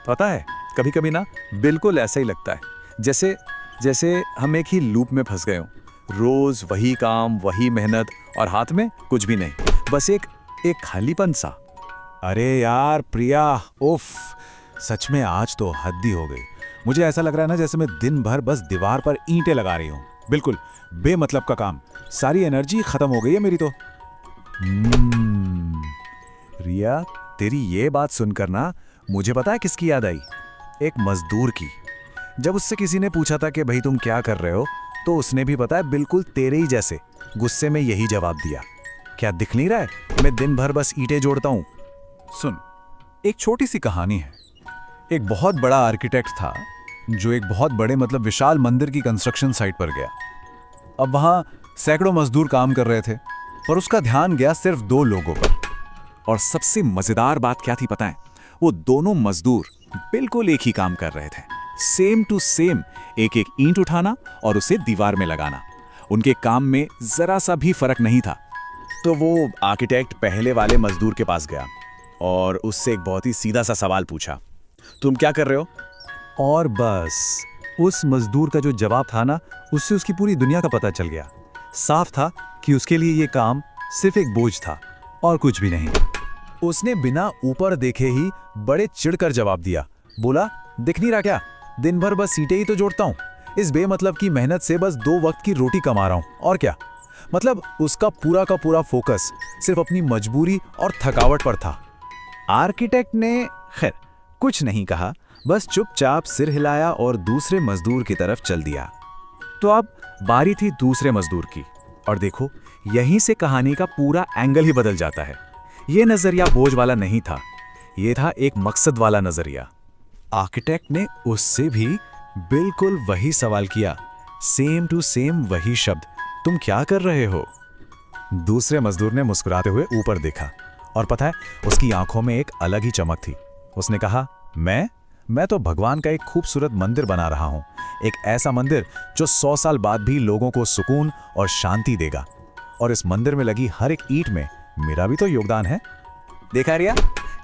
पता है, कभी कभी ना बिल्कुल ऐसा ही लगता है, जैसे जैसे हम एक ही लूप में फंस गए हों। रोज वही काम, वही मेहनत, और हाथ में कुछ भी नहीं, बस एक खालीपन सा। अरे यार प्रिया, उफ, सच में आज तो हद ही हो गई। मुझे ऐसा लग रहा है ना जैसे मैं दिन भर बस दीवार पर ईंटें लगा रही हूँ। बिल्कुल बेमतलब का काम, सारी एनर्जी खत्म हो गई है मेरी तो। रिया, तेरी ये बात सुनकर ना मुझे पता है किसकी याद आई? एक मजदूर की। जब उससे किसी ने पूछा था कि भाई तुम क्या कर रहे हो, तो उसने भी पता है बिल्कुल तेरे ही जैसे गुस्से में यही जवाब दिया, क्या दिख नहीं रहा है, मैं दिन भर बस ईंटें जोड़ता हूँ। सुन, एक छोटी सी कहानी है। एक बहुत बड़ा आर्किटेक्ट था जो एक बहुत बड़े मतलब विशाल मंदिर की कंस्ट्रक्शन साइट पर गया। अब वहां सैकड़ों मजदूर काम कर रहे थे, पर उसका ध्यान गया सिर्फ 2 लोगों पर। और सबसे मजेदार बात क्या थी पता है? वो दोनों मजदूर बिल्कुल एक ही काम कर रहे थे, सेम टू सेम, एक एक ईंट उठाना और उसे दीवार में लगाना। उनके काम में जरा सा भी फर्क नहीं था। तो वो आर्किटेक्ट पहले वाले मजदूर के पास गया और उससे एक बहुत ही सीधा सा सवाल पूछा, तुम क्या कर रहे हो? और बस उस मजदूर का जो जवाब था ना, उससे उसकी पूरी दुनिया का पता चल गया। साफ था कि उसके लिए ये काम सिर्फ एक बोझ था और कुछ भी नहीं। उसने बिना ऊपर देखे ही बड़े चिढ़कर जवाब दिया, बोला, दिख नहीं रहा क्या, दिन भर बस सीटें ही तो जोड़ता हूँ, इस बेमतलब की मेहनत से बस 2 वक्त की रोटी कमा रहा हूँ, और क्या। मतलब उसका पूरा का पूरा फोकस सिर्फ अपनी मजबूरी और थकावट पर था। आर्किटेक्ट ने खैर कुछ नहीं कहा, बस चुपचाप सिर हिलाया और दूसरे मजदूर की तरफ चल दिया। तो अब बारी थी दूसरे मजदूर की, और देखो यहीं से कहानी का पूरा एंगल ही बदल जाता है। ये नजरिया बोझ वाला नहीं था, ये था एक मकसद वाला नजरिया। आर्किटेक्ट ने उससे भी बिल्कुल वही सवाल किया, सेम टू सेम वही शब्द, तुम क्या कर रहे हो? दूसरे मजदूर ने मुस्कुराते हुए ऊपर देखा, और पता है उसकी आंखों में एक अलग ही चमक थी। उसने कहा, मैं तो भगवान का एक खूबसूरत मंदिर बना रहा हूं, एक ऐसा मंदिर जो 100 साल बाद भी लोगों को सुकून और शांति देगा। और इस मंदिर में लगी हर एक ईंट में मेरा भी तो योगदान है। देखा रिया,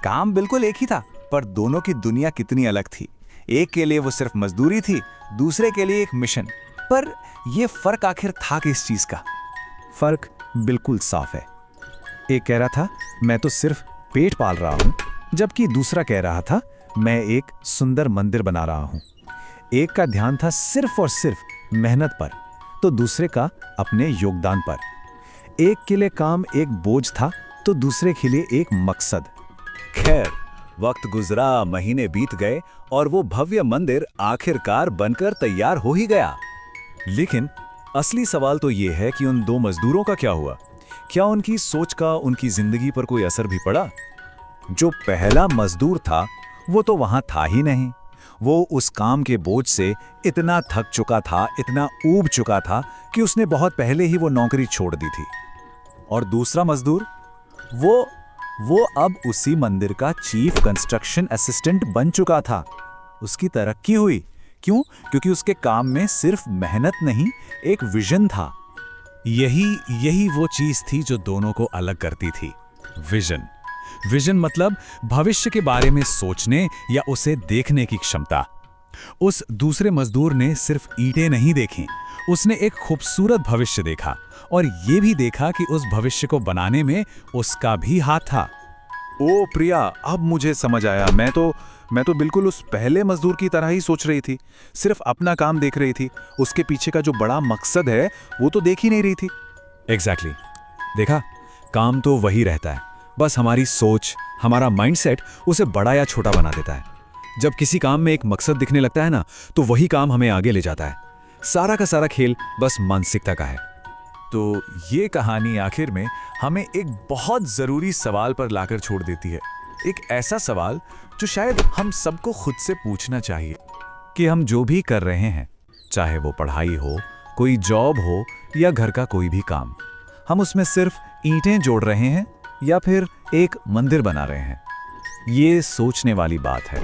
काम बिल्कुल एक ही था, पर दोनों की दुनिया कितनी अलग थी। एक के लिए वो सिर्फ मजदूरी थी, दूसरे के लिए एक मिशन। पर यह फर्क आखिर था किस चीज का? फर्क बिल्कुल साफ है। एक कह रहा था मैं तो सिर्फ पेट पाल रहा हूं, जबकि दूसरा कह रहा था मैं एक सुंदर मंदिर बना रहा हूं। एक का ध्यान था सिर्फ और सिर्फ मेहनत पर, तो दूसरे का अपने योगदान पर। एक के लिए काम एक बोझ था, तो दूसरे के लिए एक मकसद। खैर, वक्त गुजरा, महीने बीत गए और वो भव्य मंदिर आखिरकार बनकर तैयार हो ही गया। लेकिन असली सवाल तो ये है कि उन 2 मजदूरों का क्या हुआ? क्या उनकी सोच का उनकी जिंदगी पर कोई असर भी पड़ा? जो पहला मजदूर था वो तो वहां था ही नहीं। वो उस काम के बोझ से इतना थक चुका था, इतना ऊब चुका था कि उसने बहुत पहले ही वो नौकरी छोड़ दी थी। और दूसरा मजदूर, वो अब उसी मंदिर का चीफ कंस्ट्रक्शन असिस्टेंट बन चुका था। उसकी तरक्की हुई। क्यों? क्योंकि उसके काम में सिर्फ मेहनत नहीं, एक विजन था। यही वो चीज थी जो दोनों को अलग करती थी, विजन। विजन मतलब भविष्य के बारे में सोचने या उसे देखने की क्षमता। उस दूसरे मजदूर ने सिर्फ ईंटें नहीं देखी, उसने एक खूबसूरत भविष्य देखा, और ये भी देखा कि उस भविष्य को बनाने में उसका भी हाथ था। ओ प्रिया, अब मुझे समझ आया। मैं तो बिल्कुल उस पहले मजदूर की तरह ही सोच रही थी, सिर्फ अपना काम देख रही थी। उसके पीछे का जो बड़ा मकसद है वो तो देख ही नहीं रही थी। एग्जैक्टली। देखा, काम तो वही रहता है, बस हमारी सोच, हमारा माइंडसेट उसे बड़ा या छोटा बना देता है। जब किसी काम में एक मकसद दिखने लगता है ना, तो वही काम हमें आगे ले जाता है। सारा का सारा खेल बस मानसिकता का है। तो ये कहानी आखिर में हमें एक बहुत जरूरी सवाल पर लाकर छोड़ देती है। एक ऐसा सवाल जो शायद हम सबको खुद से पूछना चाहिए कि हम जो भी कर रहे हैं, चाहे वो पढ़ाई हो, कोई जॉब हो या घर का कोई भी काम, हम उसमें सिर्फ ईंटें जोड़ रहे हैं या फिर एक मंदिर बना रहे हैं। ये सोचने वाली बात है।